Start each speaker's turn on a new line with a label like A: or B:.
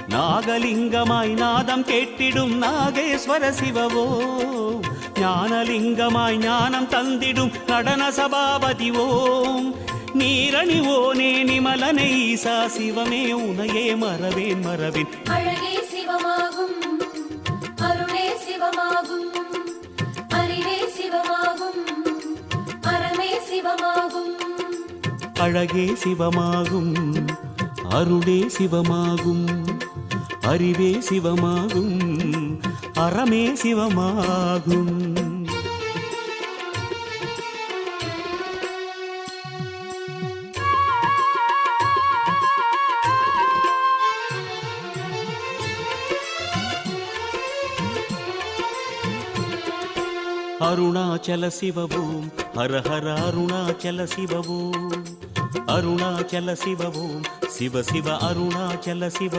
A: நாகலிங்கமாய் நாதம் கேட்டிடும் நாகேஸ்வர சிவவோ, ஞானலிங்கமாய் ஞானம் தந்திடும் நடன சபாபதி ஓம். நீரணிவோனே நிமலனே ஈசா சிவமே உனையே மறவேன் மறவேன்.
B: அழகே சிவமாகும் அருளே சிவமாகும் அறிவே சிவமாகும் அறமே சிவமாகும்.
A: அழகே சிவமாகும் அருளே சிவமாகும் அறிவே சிவமாகும் அறமே சிவமாகும். அருணாச்சல சிவவோம் ஹர ஹர அருணாச்சல சிவவோம், அருணாச்சல சிவவோம் சிவ சிவ அருணாச்சல சிவ.